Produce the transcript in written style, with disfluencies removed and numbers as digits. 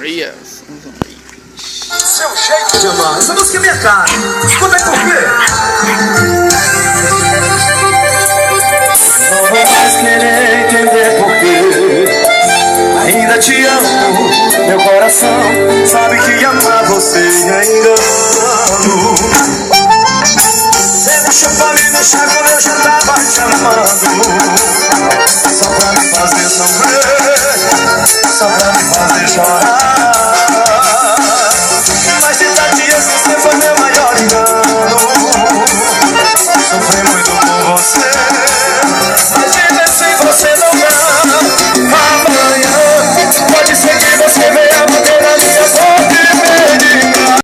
Yes. Seu jeito de amar. Essa música é minha cara. Escuta aí por quê? Não vou mais querer entender por quê. Ainda te amo.